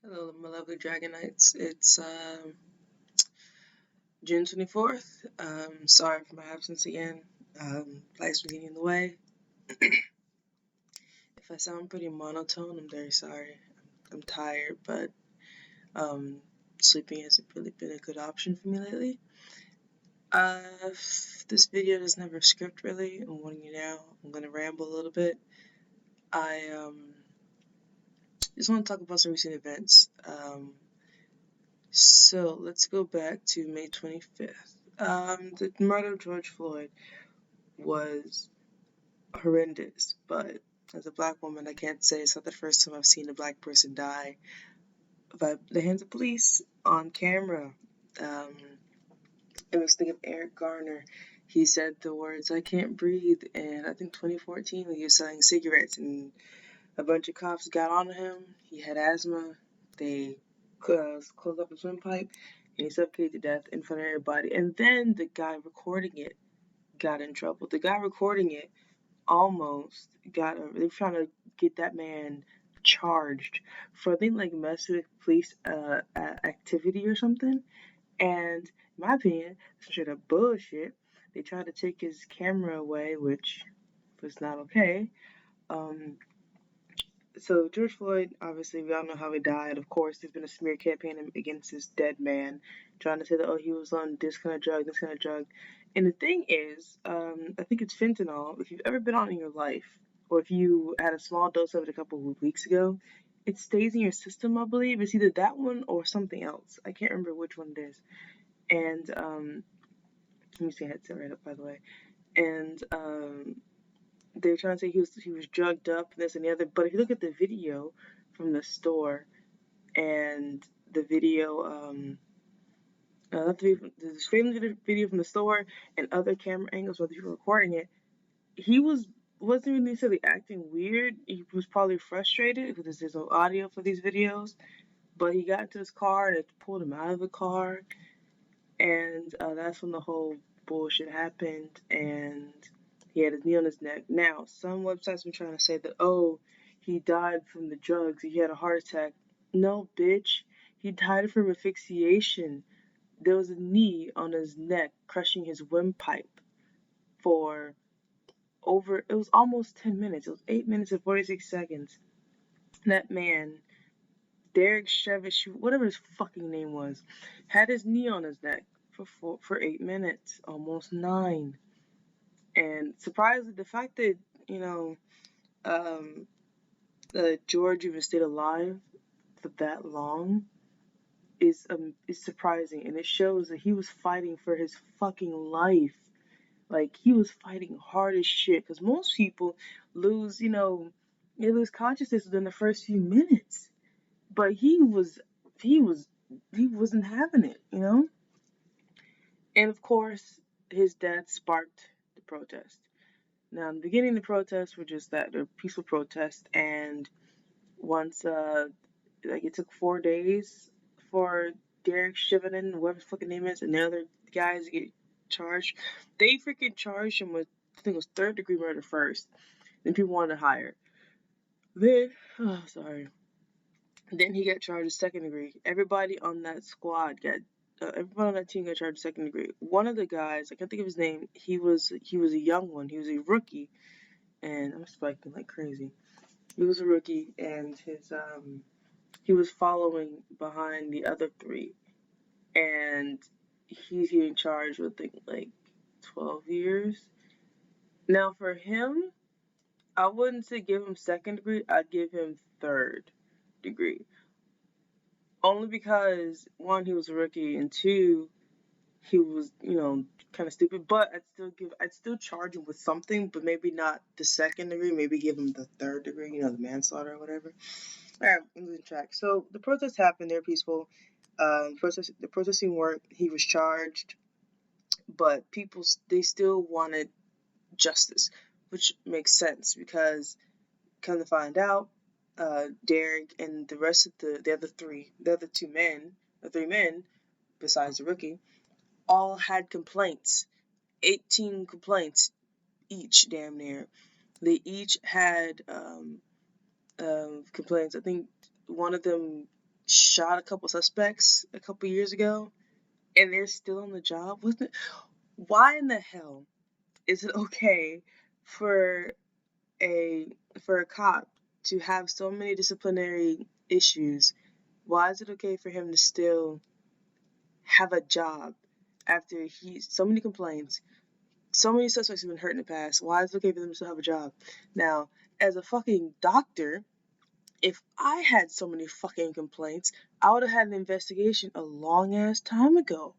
Hello, my lovely Dragon Knights. It's June 24th. Sorry for my absence again. Life's been getting in the way. If I sound pretty monotone, I'm very sorry. I'm tired, but sleeping hasn't really been a good option for me lately. This video doesn't have a script really. I'm warning you now. I'm gonna ramble a little bit. I just want to talk about some recent events. So let's go back to May 25th. The murder of George Floyd was horrendous, but as a black woman, I can't say it's not the first time I've seen a black person die by the hands of police on camera. It was thinking of Eric Garner. He said the words, "I can't breathe," and I think 2014 when he was selling cigarettes and a bunch of cops got on him. He had asthma. They closed up his windpipe and he suffocated to death in front of everybody. And then the guy recording it got in trouble. The guy recording it almost got they were trying to get that man charged for I think like messing with police activity or something. And in my opinion, straight up bullshit. They tried to take his camera away, which was not okay. Um, so George Floyd, obviously, we all know how he died. Of course, there's been a smear campaign against this dead man, trying to say that he was on this kind of drug, this kind of drug. And the thing is, I think it's fentanyl. If you've ever been on in your life, or if you had a small dose of it a couple of weeks ago, it stays in your system. I believe it's either that one or something else. I can't remember which one it is. And let me see, headset right up by the way. And they were trying to say he was drugged up, this and the other. But if you look at the video from the store and the video, the streaming video from the store and other camera angles where people were recording it, he wasn't really necessarily acting weird. He was probably frustrated because there's no audio for these videos. But he got into his car and it pulled him out of the car, and that's when the whole bullshit happened. And he had his knee on his neck. Now, some websites were trying to say that, he died from the drugs, he had a heart attack. No, bitch. He died from asphyxiation. There was a knee on his neck crushing his windpipe for it was almost 10 minutes. It was 8 minutes and 46 seconds. That man, Derek Shevish, whatever his fucking name was, had his knee on his neck for 8 minutes, almost 9. And surprisingly, the fact that, you know, um, George even stayed alive for that long is surprising, and it shows that he was fighting for his fucking life. Like he was fighting hard as shit. Because most people lose, they lose consciousness within the first few minutes, but he wasn't having it, And of course, his death sparked the protest. Now, in the beginning, the protests were just that they're peaceful protests, and once it took 4 days for Derek Shivanen, whatever his fucking name is, and the other guys to get charged. They freaking charged him with, I think it was 3rd-degree murder first. Then people wanted higher. Then, Then he got charged with 2nd-degree. Everybody on that team got charged with 2nd-degree. One of the guys, I can't think of his name. He was a young one. He was a rookie, and I'm spiking like crazy. He was a rookie, and he was following behind the other 3, and he's getting charged with like 12 years. Now for him, I wouldn't say give him 2nd-degree. I'd give him 3rd-degree. Only because 1, he was a rookie, and 2, he was, kind of stupid. But I'd still charge him with something, but maybe not the 2nd-degree. Maybe give him the 3rd-degree, the manslaughter or whatever. All right, I'm losing track. So the protests happened. They're peaceful. The protesting worked. He was charged, but they still wanted justice, which makes sense because, come to find out, Derek and the rest of the other 3 men, besides the rookie, all had complaints. 18 complaints each, damn near. They each had complaints. I think one of them shot a couple suspects a couple years ago, and they're still on the job. Why in the hell is it okay for a for a cop to have so many disciplinary issues? Why is it okay for him to still have a job after so many complaints, so many suspects have been hurt in the past? Why is it okay for them to still have a job? Now, as a fucking doctor, if I had so many fucking complaints, I would have had an investigation a long ass time ago.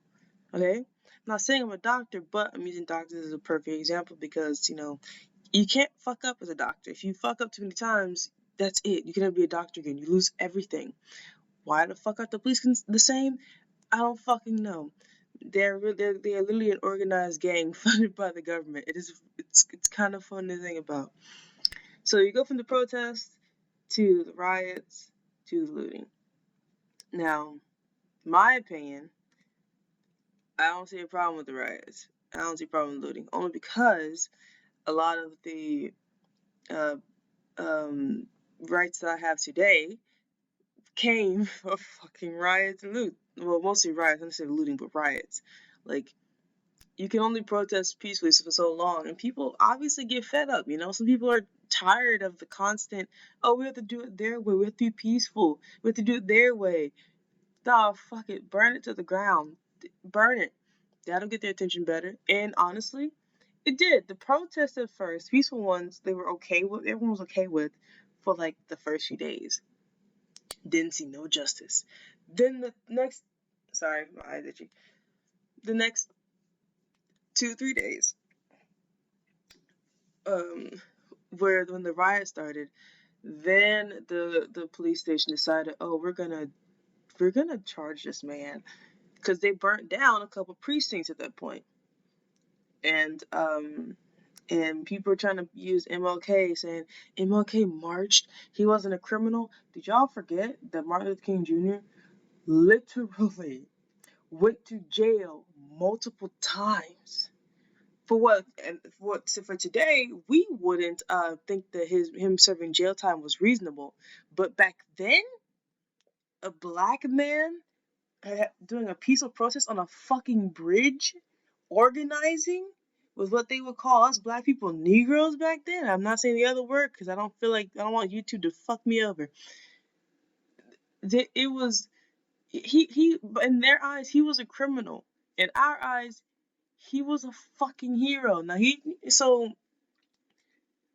Okay? I'm not saying I'm a doctor, but I'm using doctors as a perfect example because, you can't fuck up as a doctor. If you fuck up too many times, that's it. You can never be a doctor again. You lose everything. Why the fuck are the police the same? I don't fucking know. They're literally an organized gang funded by the government. It's kind of fun to think about. So you go from the protests to the riots to the looting. Now, my opinion, I don't see a problem with the riots. I don't see a problem with looting, only because a lot of the uh, rights that I have today came from fucking riots and loot. Well, mostly riots. I don't say looting, but riots. Like, you can only protest peacefully for so long, and people obviously get fed up. Some people are tired of the constant. Oh, we have to do it their way. We have to be peaceful. We have to do it their way. Nah, fuck it. Burn it to the ground. Burn it. That'll get their attention better. And honestly, it did. The protests at first, peaceful ones, they were okay with. Everyone was okay with for like the first few days. Didn't see no justice. Then the next, sorry, my eyes itchy. The next 2-3 days, um, when the riot started, then the police station decided, oh, we're gonna charge this man, because they burnt down a couple precincts at that point, and people were trying to use MLK, saying MLK marched, he wasn't a criminal. Did y'all forget that Martin Luther King Jr. literally went to jail multiple times for what? And for today, we wouldn't think that him serving jail time was reasonable, but back then, a black man doing a peaceful protest on a fucking bridge, organizing, was what they would call us black people Negroes back then. I'm not saying the other word because I don't want YouTube to fuck me over. It was he in their eyes he was a criminal. In our eyes, he was a fucking hero. Now so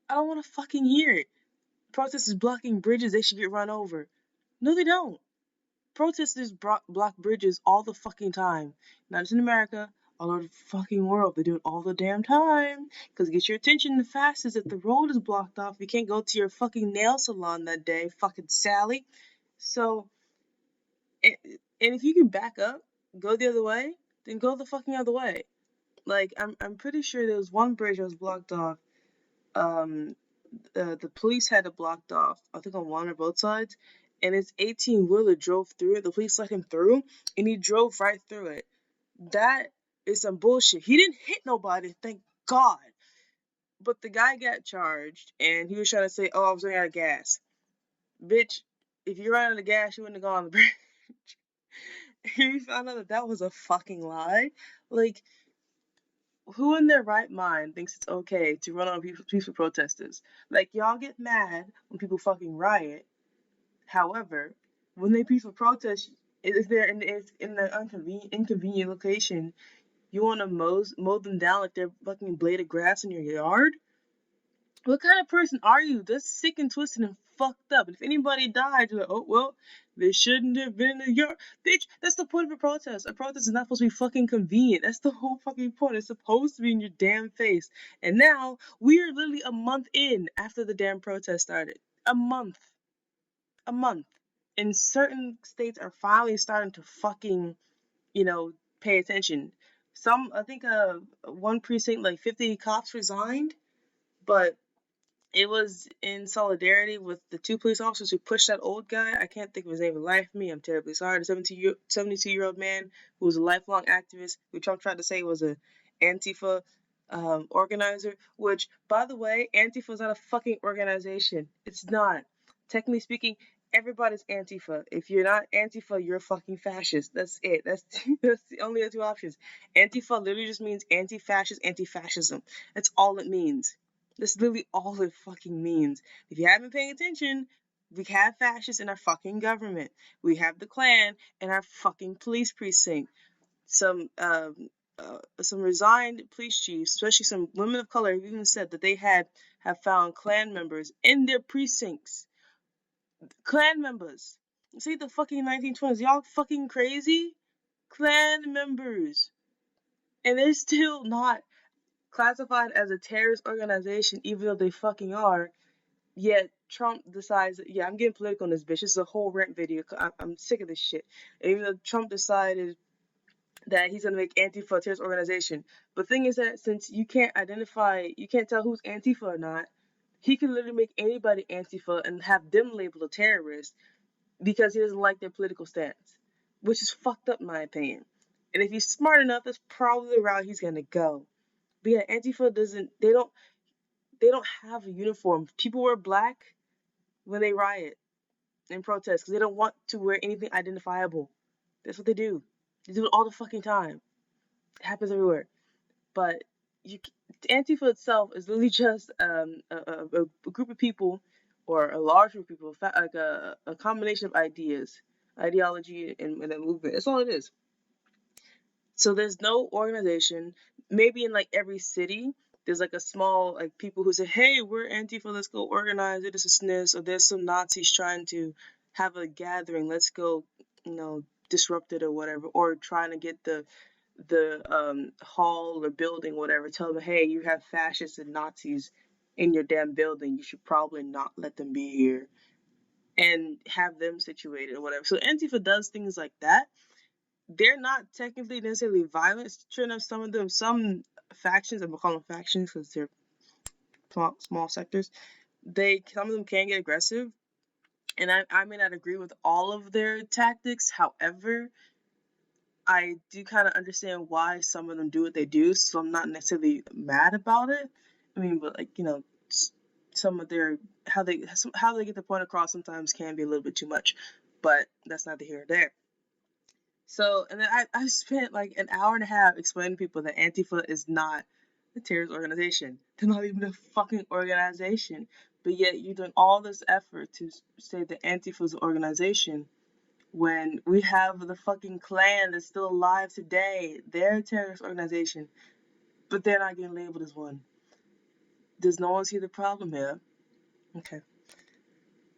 I don't want to fucking hear it. Protesters blocking bridges, they should get run over. No, they don't. Protesters block bridges all the fucking time. Not just in America, all over the fucking world. They do it all the damn time. Because it gets your attention the fastest if the road is blocked off. You can't go to your fucking nail salon that day, fucking Sally. So, and if you can back up, go the other way, then go the fucking other way. Like, I'm pretty sure there was one bridge that was blocked off. The police had it blocked off, I think on one or both sides, and his 18-wheeler drove through it. The police let him through, and he drove right through it. That is some bullshit. He didn't hit nobody, thank God. But the guy got charged, and he was trying to say, oh, I was running out of gas. Bitch, if you ran out of gas, you wouldn't have gone on the bridge. He found out that was a fucking lie. Like, who in their right mind thinks it's okay to run on peaceful protesters? Like, y'all get mad when people fucking riot. However, when they peaceful protest, if they're in an inconvenient location, you want to mow them down like they're fucking blade of grass in your yard? What kind of person are you? That's sick and twisted and fucked up. And if anybody died, you're like, oh, well, they shouldn't have been in the yard. Bitch, that's the point of a protest. A protest is not supposed to be fucking convenient. That's the whole fucking point. It's supposed to be in your damn face. And now, we are literally a month in after the damn protest started. A month. A month. And certain states are finally starting to fucking, pay attention. I think, one precinct, like 50 cops resigned, but it was in solidarity with the two police officers who pushed that old guy. I can't think of his name in life me. I'm terribly sorry. The 72-year-old man who was a lifelong activist, who Trump tried to say was a Antifa organizer, which, by the way, Antifa is not a fucking organization. It's not. Technically speaking, everybody's Antifa. If you're not Antifa, you're a fucking fascist. That's it. That's that's the only two options. Antifa literally just means anti-fascist, anti-fascism. That's all it means. That's literally all it fucking means. If you haven't been paying attention, we have fascists in our fucking government. We have the Klan in our fucking police precinct. Some resigned police chiefs, especially some women of color, have even said that they have found Klan members in their precincts. Klan members. See the fucking 1920s. Y'all fucking crazy? Klan members. And they're still not classified as a terrorist organization, even though they fucking are. Yet Trump decides, yeah, I'm getting political on this bitch. This is a whole rant video. I'm sick of this shit. And even though Trump decided that he's gonna make Antifa a terrorist organization. But the thing is that since you can't tell who's Antifa or not, he can literally make anybody Antifa and have them labeled a terrorist because he doesn't like their political stance, which is fucked up in my opinion. And if he's smart enough, that's probably the route he's gonna go. But yeah, Antifa they don't have a uniform. People wear black when they riot and protest because they don't want to wear anything identifiable. That's what they do. They do it all the fucking time. It happens everywhere. But you, Antifa itself is literally just a group of people or a large group of people, like a combination of ideology, and a movement. That's all it is. So there's no organization. Maybe in like every city, there's like a small like people who say, "Hey, we're Antifa. Let's go organize it. It's a SNIS." Or there's some Nazis trying to have a gathering. Let's go, disrupt it or whatever. Or trying to get the hall or building, whatever. Tell them, "Hey, you have fascists and Nazis in your damn building. You should probably not let them be here." And have them situated or whatever. So Antifa does things like that. They're not technically necessarily violent. Sure enough, some factions, I'm gonna call them factions because they're small sectors. Some of them can get aggressive, and I may not agree with all of their tactics. However, I do kind of understand why some of them do what they do, so I'm not necessarily mad about it. I mean, but like some of their how they get the point across sometimes can be a little bit too much, but that's neither here nor there. So, and then I spent like an hour and a half explaining to people that Antifa is not a terrorist organization. They're not even a fucking organization. But yet you're doing all this effort to say that Antifa is an organization when we have the fucking Klan that's still alive today. They're a terrorist organization, but they're not getting labeled as one. Does no one see the problem here? Okay.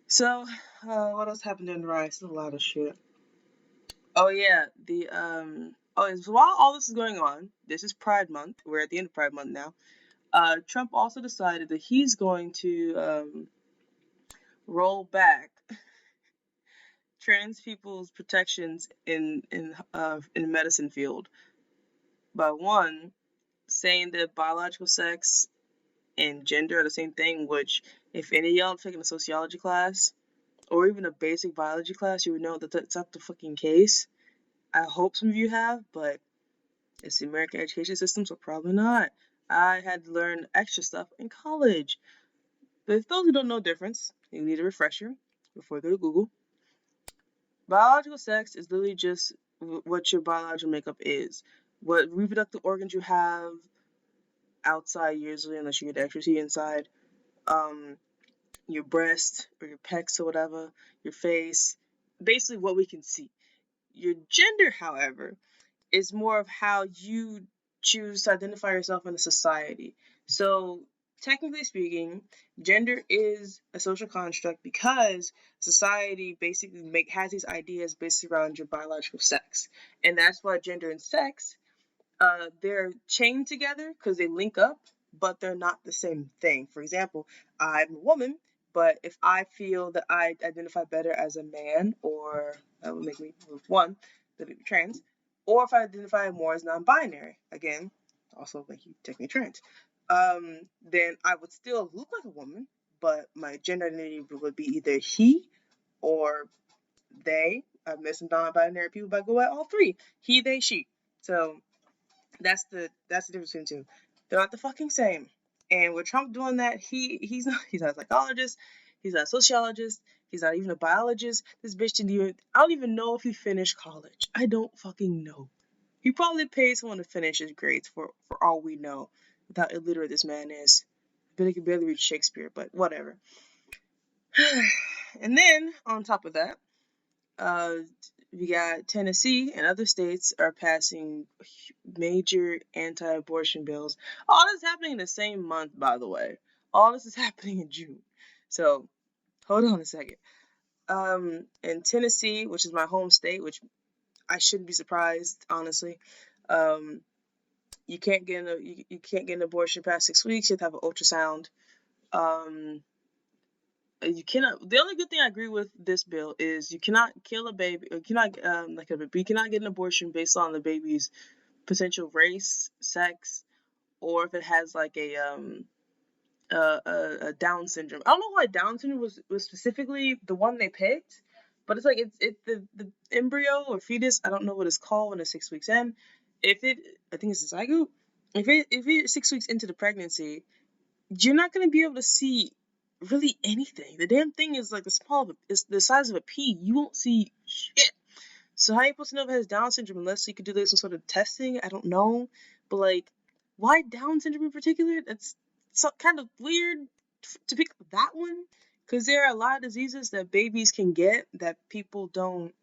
So, what else happened during the riots? There's a lot of shit. Oh yeah, so while all this is going on, this is Pride Month. We're at the end of Pride Month now. Trump also decided that he's going to roll back trans people's protections in medicine field by one saying that biological sex and gender are the same thing. Which, if any of y'all have taken a sociology class or even a basic biology class, you would know that that's not the fucking case. I hope some of you have, but it's the American education system, so probably not. I had to learn extra stuff in college. But if those who don't know the difference, you need a refresher before you go to Google. Biological sex is literally just what your biological makeup is. What reproductive organs you have outside, usually, unless you get extra inside. Your breast or your pecs or whatever, your face. Basically what we can see. Your gender, however, is more of how you choose to identify yourself in a society. So, technically speaking, gender is a social construct because society basically has these ideas based around your biological sex. And that's why gender and sex, they're chained together because they link up, but they're not the same thing. For example, I'm a woman, but if I feel that I identify better as a man, or that would make me one, that would be trans, or if I identify more as non-binary, again, also make you technically trans, then I would still look like a woman, but my gender identity would be either he or they. I've met some non-binary people, but I go by all three: he, they, she. So that's the difference between the two. They're not the fucking same. And with Trump doing that, he's not a psychologist. He's not a sociologist. He's not even a biologist. This bitch didn't even, I don't even know if he finished college. I don't fucking know. He probably paid someone to finish his grades for all we know, with how illiterate this man is. I bet he can barely read Shakespeare, but whatever. And then, on top of that, uh, we got Tennessee and other states are passing major anti-abortion bills. All this is happening in the same month, by the way. All this is happening in June. So, hold on a second. In Tennessee, which is my home state, which I shouldn't be surprised, honestly. You can't get you can't get an abortion past 6 weeks. You have to have an ultrasound. You cannot. The only good thing I agree with this bill is you cannot kill a baby. Or you cannot you cannot get an abortion based on the baby's potential race, sex, or if it has like a Down syndrome. I don't know why Down syndrome was specifically the one they picked, but it's like it's the embryo or fetus. I don't know what it's called when it's 6 weeks in. If it, I think it's a zygote. If you're 6 weeks into the pregnancy, you're not gonna be able to see really anything. The damn thing is like it's the size of a pea. You won't see shit. So how are you supposed to know if it has Down syndrome unless you could do like some sort of testing? I don't know, but like, why Down syndrome in particular? That's so kind of weird to pick that one, because there are a lot of diseases that babies can get that people don't,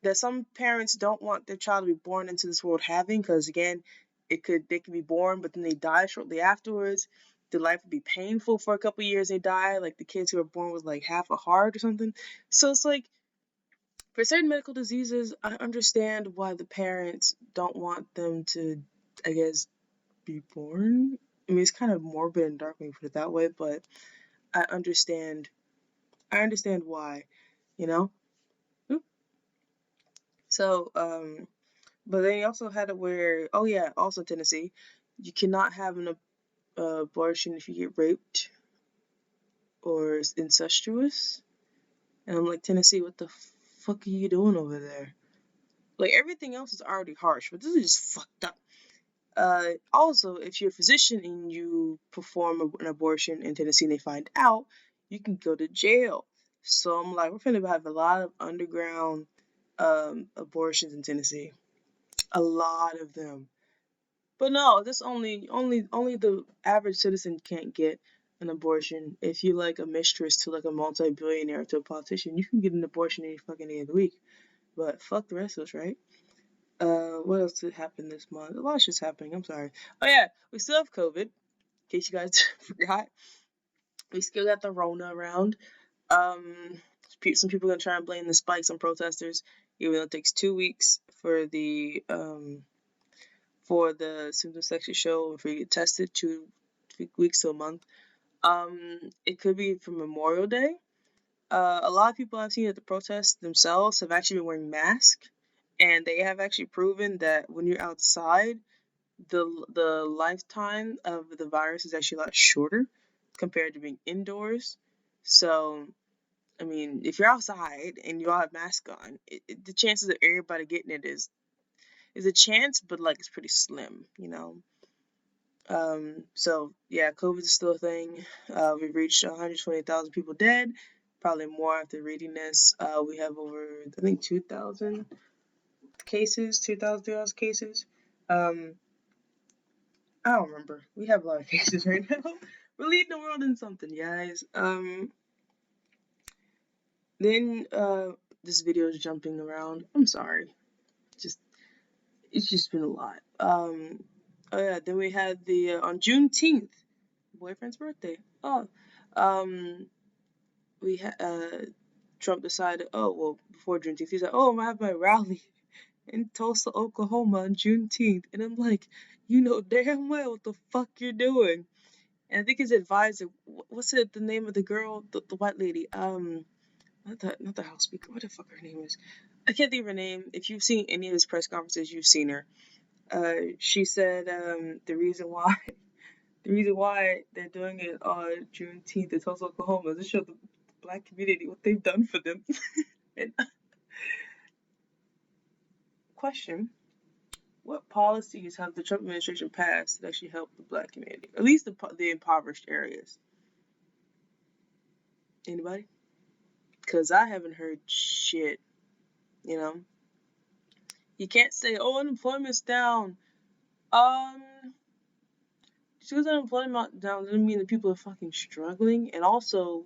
that some parents don't want their child to be born into this world having, because again, they could be born but then they die shortly afterwards. Their life would be painful for a couple years. They die, like the kids who are born with like half a heart or something. So it's like, for certain medical diseases, I understand why the parents don't want them to, I guess, be born. I mean, it's kind of morbid and dark when you put it that way, but I understand. I understand why, you know. So, but they also had it where, oh yeah, also Tennessee, you cannot have an abortion if you get raped or incestuous. And I'm like, Tennessee, what the fuck are you doing over there? Like, everything else is already harsh, but this is just fucked up. Also, if you're a physician and you perform an abortion in Tennessee and they find out, you can go to jail. So I'm like, we're gonna have a lot of underground abortions in Tennessee, a lot of them. But no, this only the average citizen can't get an abortion. If you like a mistress to like a multi-billionaire to a politician, you can get an abortion any fucking day of the week. But fuck the rest of us, right? What else did happen this month? A lot of shit's happening. I'm sorry. Oh yeah, we still have COVID. In case you guys forgot, we still got the Rona around. Some people are gonna try and blame the spikes on protesters, even though it takes 2 weeks for the symptoms to actually show if you get tested. 2 weeks to a month. It could be from Memorial Day. A lot of people I've seen at the protests themselves have actually been wearing masks, and they have actually proven that when you're outside, the lifetime of the virus is actually a lot shorter compared to being indoors. So, I mean, if you're outside and you all have masks on, the chances of everybody getting it is a chance, but like it's pretty slim, you know. So yeah, COVID is still a thing. We've reached 120,000 people dead, probably more after reading this. We have over, I think, 2,000 cases, 2,000, 3,000 cases. I don't remember. We have a lot of cases right now. We're leading the world in something, guys. Then this video is jumping around. I'm sorry. It's just been a lot. Oh yeah. Then we had the on Juneteenth, boyfriend's birthday. Oh, we had Trump decided. Oh well, before Juneteenth, he said, "Oh, I'm gonna have my rally in Tulsa, Oklahoma on Juneteenth," and I'm like, you know damn well what the fuck you're doing. And I think his advisor, what's it, the name of the girl, the white lady, not the House Speaker, what the fuck her name is? I can't think of her name. If you've seen any of his press conferences, you've seen her. She said, the reason why they're doing it on Juneteenth in Tulsa, Oklahoma is to show the black community what they've done for them. And question, what policies have the Trump administration passed that actually help the black community? At least the impoverished areas. Anybody? Because I haven't heard shit, you know? You can't say, oh, unemployment's down. Um, just because unemployment down doesn't mean that people are fucking struggling. And also,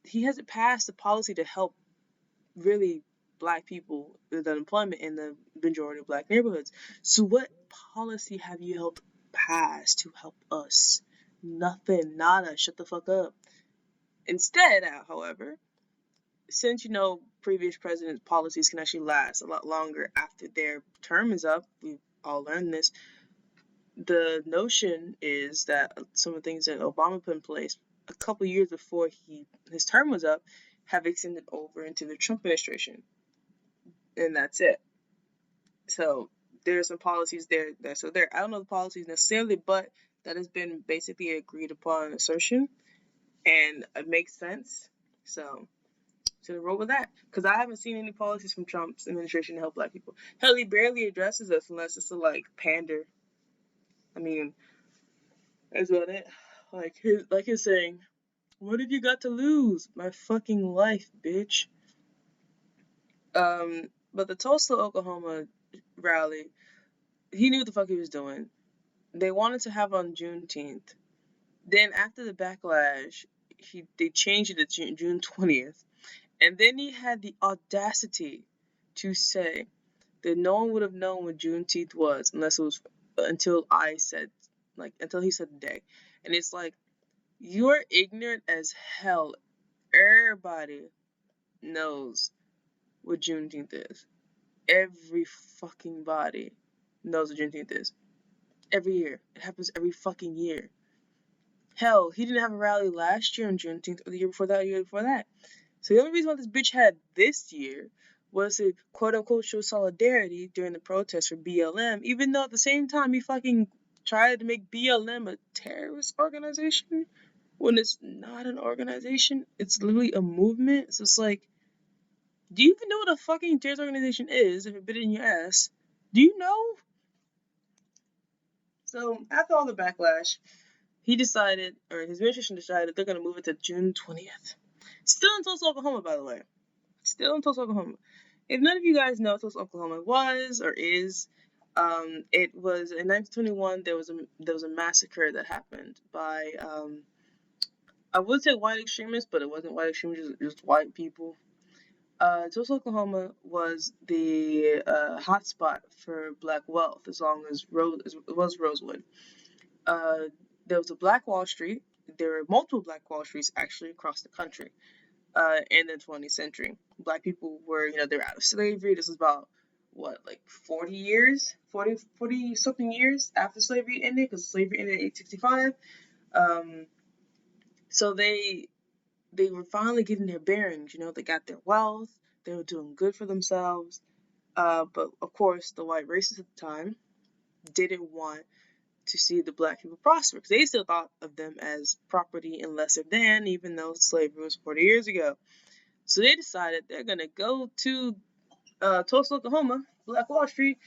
he hasn't passed a policy to help really black people with unemployment in the majority of black neighborhoods. So what policy have you helped pass to help us? Nothing, nada, shut the fuck up. Instead, however, since previous presidents' policies can actually last a lot longer after their term is up, we've all learned this. The notion is that some of the things that Obama put in place a couple years before his term was up have extended over into the Trump administration, and that's it. So there are some policies there. I don't know the policies necessarily, but that has been basically agreed upon assertion, and it makes sense. So roll with that, because I haven't seen any policies from Trump's administration to help black people. Hell, he barely addresses us unless it's to like pander. I mean, that's about it. Like he's saying, what have you got to lose? My fucking life, bitch. But the Tulsa, Oklahoma rally, he knew what the fuck he was doing. They wanted to have on Juneteenth. Then after the backlash, they changed it to June 20th. And then he had the audacity to say that no one would have known what Juneteenth was unless it was until he said the day. And it's like, you're ignorant as hell. Everybody knows what Juneteenth is. Every fucking body knows what Juneteenth is. Every year. It happens every fucking year. Hell, he didn't have a rally last year on Juneteenth, or the year before that, or the year before that. So the only reason why this bitch had this year was to quote-unquote show solidarity during the protest for BLM, even though at the same time he fucking tried to make BLM a terrorist organization when it's not an organization. It's literally a movement. So it's like, do you even know what a fucking terrorist organization is if it bit in your ass? Do you know? So after all the backlash, he decided, or his administration decided, they're going to move it to June 20th. Still in Tulsa, Oklahoma, by the way. Still in Tulsa, Oklahoma. If none of you guys know what Tulsa, Oklahoma was or is, it was in 1921. There was a massacre that happened by I would say white extremists, but it wasn't white extremists. It was just white people. Tulsa, Oklahoma was the hotspot for black wealth, as long as it was Rosewood. There was a Black Wall Street. There were multiple Black Wall Streets actually across the country. In the 20th century, black people were, they were out of slavery. This was about what, like 40 years, 40 something years after slavery ended, because slavery ended in 1865. So they were finally getting their bearings. They got their wealth. They were doing good for themselves. But of course, the white racists at the time didn't want to see the black people prosper, because they still thought of them as property and lesser than, even though slavery was 40 years ago. So they decided they're going to go to Tulsa, Oklahoma, Black Wall Street,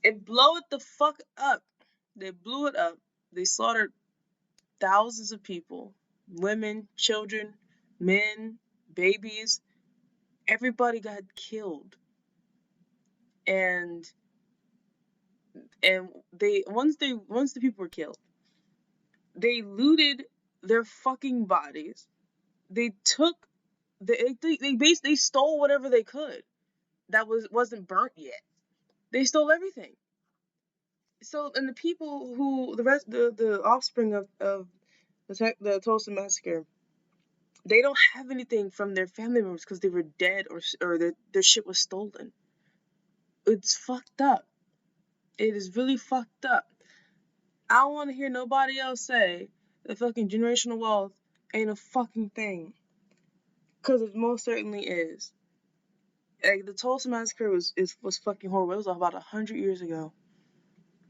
and blow it the fuck up. They blew it up. They slaughtered thousands of people, women, children, men, babies. Everybody got killed. And once the people were killed, they looted their fucking bodies. They took they stole whatever they could that wasn't burnt yet. They stole everything. So, and the people who the offspring of the Tulsa massacre, they don't have anything from their family members because they were dead, or their shit was stolen. It's fucked up. It is really fucked up. I don't want to hear nobody else say that fucking generational wealth ain't a fucking thing, because it most certainly is. Like, the Tulsa massacre was fucking horrible. It was about 100 years ago.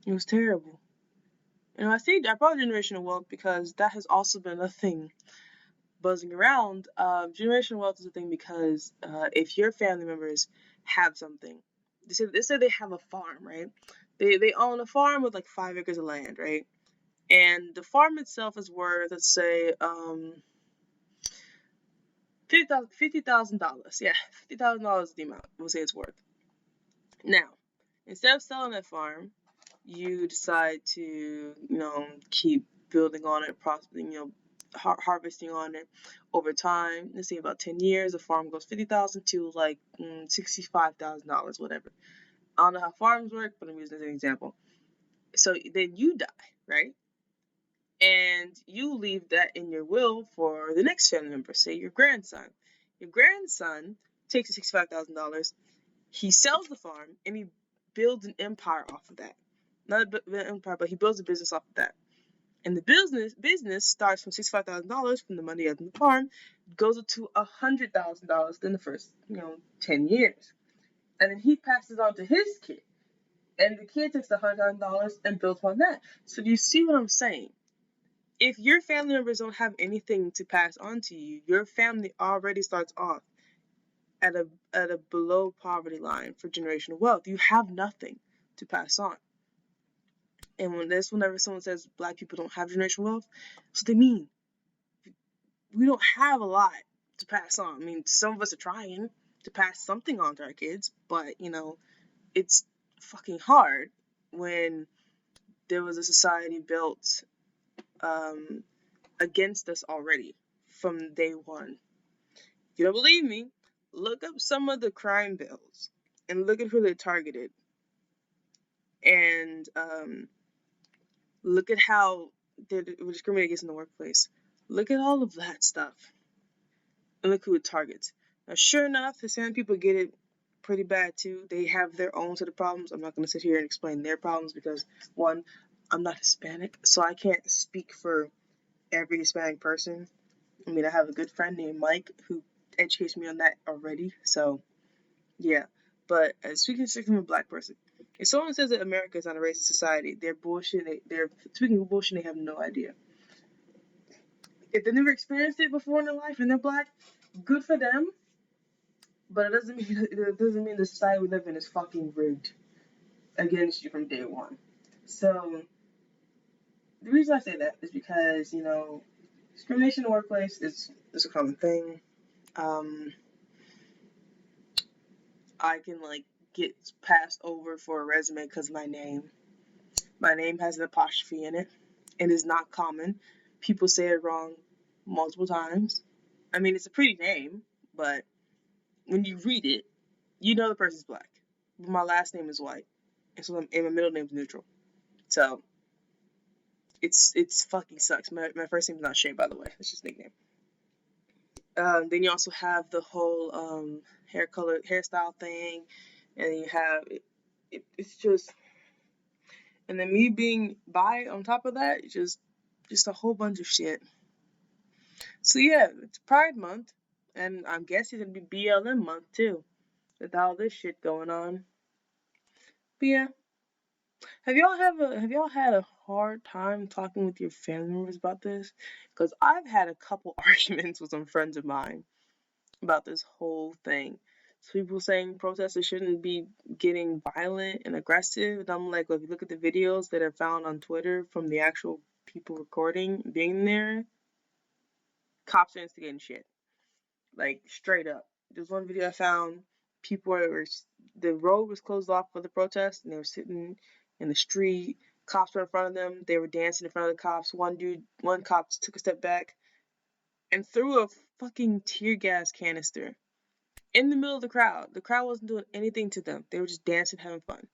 It was terrible. I brought generational wealth because that has also been a thing buzzing around. Generational wealth is a thing because if your family members have something, they say they have a farm, right? They own a farm with like 5 acres of land, right? And the farm itself is worth, let's say, $50,000. Yeah, $50,000 is the amount we'll say it's worth. Now, instead of selling that farm, you decide to, keep building on it, harvesting on it over time. Let's say about 10 years, the farm goes 50,000 to like $65,000, whatever. I don't know how farms work, but I'm using it as an example. So then you die, right? And you leave that in your will for the next family member, say your grandson. Your grandson takes the $65,000, he sells the farm, and he builds an empire off of that. Not an empire, but he builds a business off of that. And the business starts from $65,000 from the money of the farm, goes up to $100,000 in the first 10 years, and then he passes on to his kid, and the kid takes the $100,000 and builds on that. So do you see what I'm saying? If your family members don't have anything to pass on to you, your family already starts off at a below poverty line for generational wealth. You have nothing to pass on. And whenever someone says black people don't have generational wealth, that's what they mean. We don't have a lot to pass on. I mean, some of us are trying to pass something on to our kids, but it's fucking hard when there was a society built against us already from day one. If you don't believe me, look up some of the crime bills and look at who they targeted, and look at how they discriminate against in the workplace. Look at all of that stuff, and look who it targets. Now, sure enough, Hispanic people get it pretty bad too. They have their own set of problems. I'm not going to sit here and explain their problems because, one, I'm not Hispanic, so I can't speak for every Hispanic person. I mean, I have a good friend named Mike who educates me on that already, so yeah. But speaking from a black person, if someone says that America is not a racist society, they're bullshit. They're speaking of bullshit. They have no idea. If they never experienced it before in their life and they're black, good for them. But it doesn't mean the society we live in is fucking rigged against you from day one. So the reason I say that is because discrimination in the workplace is a common thing. I can get passed over for a resume because of my name. My name has an apostrophe in it. It is not common. People say it wrong multiple times. I mean, it's a pretty name, but when you read it, you know the person's black. But my last name is white, and my middle name is neutral. So it's fucking sucks. My first name is not Shay, by the way. It's just a nickname. Then you also have the whole hairstyle thing, and you have it's just, and then me being bi on top of that, just a whole bunch of shit. So yeah, it's Pride Month, and I'm guessing it'll be BLM month too, with all this shit going on. But yeah, have y'all had a hard time talking with your family members about this? Because I've had a couple arguments with some friends of mine about this whole thing. So people saying protesters shouldn't be getting violent and aggressive, and I'm like, well, if you look at the videos that are found on Twitter from the actual people recording being there, cops are instigating shit. Like, straight up. There's one video I found, the road was closed off for the protest, and they were sitting in the street. Cops were in front of them. They were dancing in front of the cops. One cop took a step back and threw a fucking tear gas canister in the middle of the crowd. The crowd wasn't doing anything to them. They were just dancing, having fun.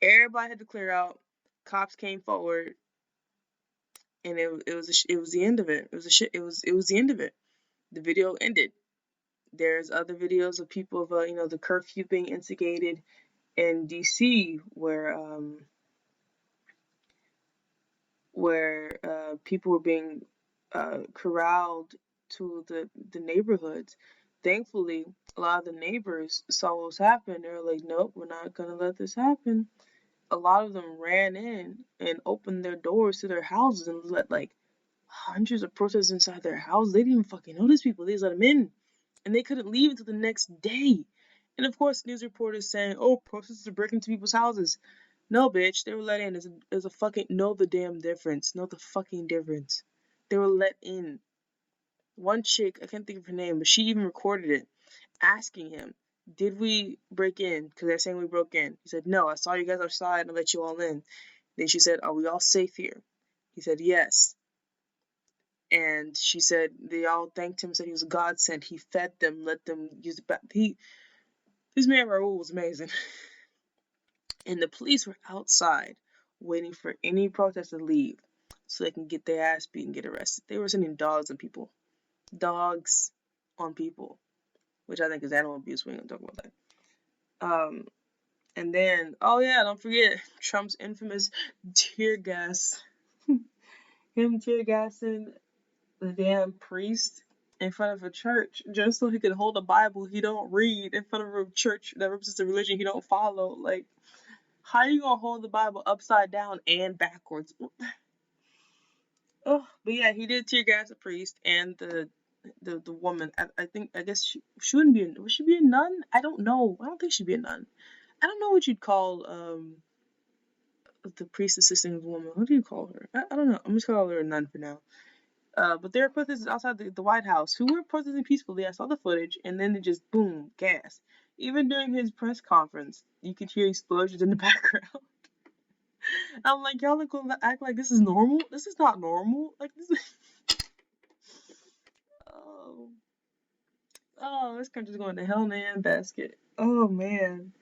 Everybody had to clear out. Cops came forward, and it was the end of it. It was the end of it. The video ended. There's other videos of people of the curfew being instigated in DC where people were being corralled to the neighborhoods. Thankfully, a lot of the neighbors saw what was happening. They were like, nope, we're not gonna let this happen. A lot of them ran in and opened their doors to their houses and let hundreds of protesters inside their houses. They didn't even fucking know these people. They just let them in, and they couldn't leave until the next day. And of course, news reporters saying, "Oh, protesters are breaking into people's houses." No, bitch, they were let in. There's a fucking know the damn difference. Know the fucking difference. They were let in. one chick, I can't think of her name, but she even recorded it, asking him, did we break in? Because they're saying we broke in. He said, no, I saw you guys outside and I let you all in. Then she said, are we all safe here? He said, yes. And she said they all thanked him, said he was God sent. He fed them, let them use the bathroom. This man Raul was amazing. And the police were outside waiting for any protest to leave so they can get their ass beat and get arrested. They were sending dogs on people. Dogs on people. Which I think is animal abuse. We ain't gonna talk about that. And then, oh yeah, don't forget Trump's infamous tear gas. Him tear gassing the damn priest in front of a church just so he could hold a Bible he don't read in front of a church that represents a religion he don't follow. Like, how are you gonna hold the Bible upside down and backwards? Oh, but yeah, he did tear gas a priest and the woman. I guess she wouldn't be. Would she be a nun? I don't know. I don't think she'd be a nun. I don't know what you'd call the priest assisting the woman. What do you call her? I don't know. I'm just calling her a nun for now. But there are protesters outside the White House who were protesting peacefully. I saw the footage, and then it just boom, gas. Even during his press conference, you could hear explosions in the background. I'm like, y'all are gonna act like this is normal? This is not normal. Like this is. Oh, this country's going to hell in a handbasket. Oh man,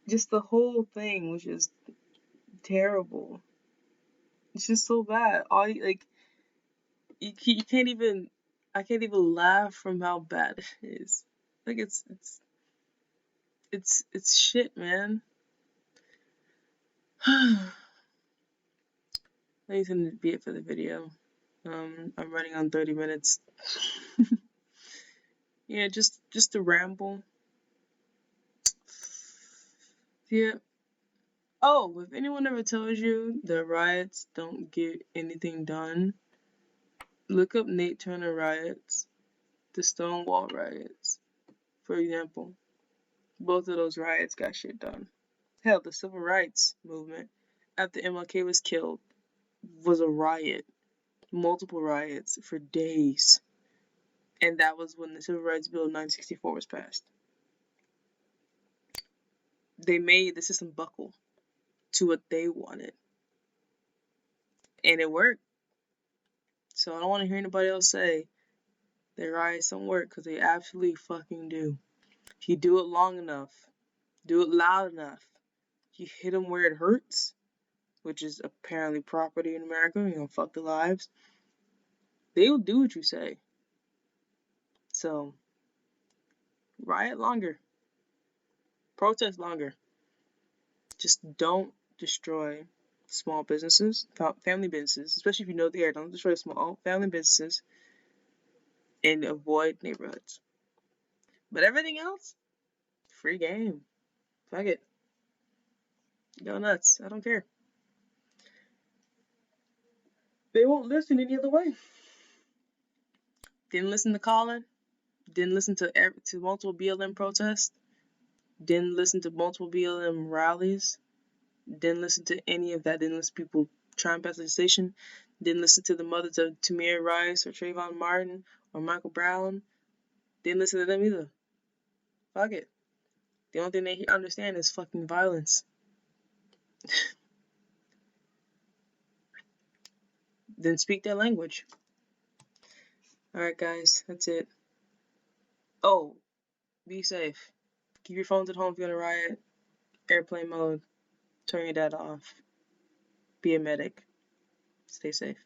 just the whole thing was just terrible. It's just so bad. All like you can't even. I can't even laugh from how bad it is. Like it's shit, man. That's gonna be it for the video. I'm running on 30 minutes. Yeah, just a ramble. Yeah. Oh, if anyone ever tells you the riots don't get anything done, look up Nate Turner riots, the Stonewall riots, for example. Both of those riots got shit done. Hell, the civil rights movement after MLK was killed was a riot. Multiple riots for days. And that was when the Civil Rights Bill 964 was passed. They made the system buckle to what they wanted. And it worked. So I don't want to hear anybody else say they riots don't work, because they absolutely fucking do. If you do it long enough, do it loud enough, you hit them where it hurts, which is apparently property in America, fuck their lives, they'll do what you say. So, riot longer. Protest longer. Just don't destroy small businesses, family businesses, especially if you know the area. Don't destroy small family businesses and avoid neighborhoods. But everything else, free game. Fuck it. Go nuts. I don't care. They won't listen any other way. Didn't listen to Colin. Didn't listen to multiple BLM protests. Didn't listen to multiple BLM rallies. Didn't listen to any of that. Didn't listen to people trying to pass legislation. Didn't listen to the mothers of Tamir Rice or Trayvon Martin or Michael Brown. Didn't listen to them either. Fuck it. The only thing they understand is fucking violence. Then speak their language. Alright guys, that's it. Oh, be safe. Keep your phones at home if you're in a riot. Airplane mode. Turn your data off. Be a medic. Stay safe.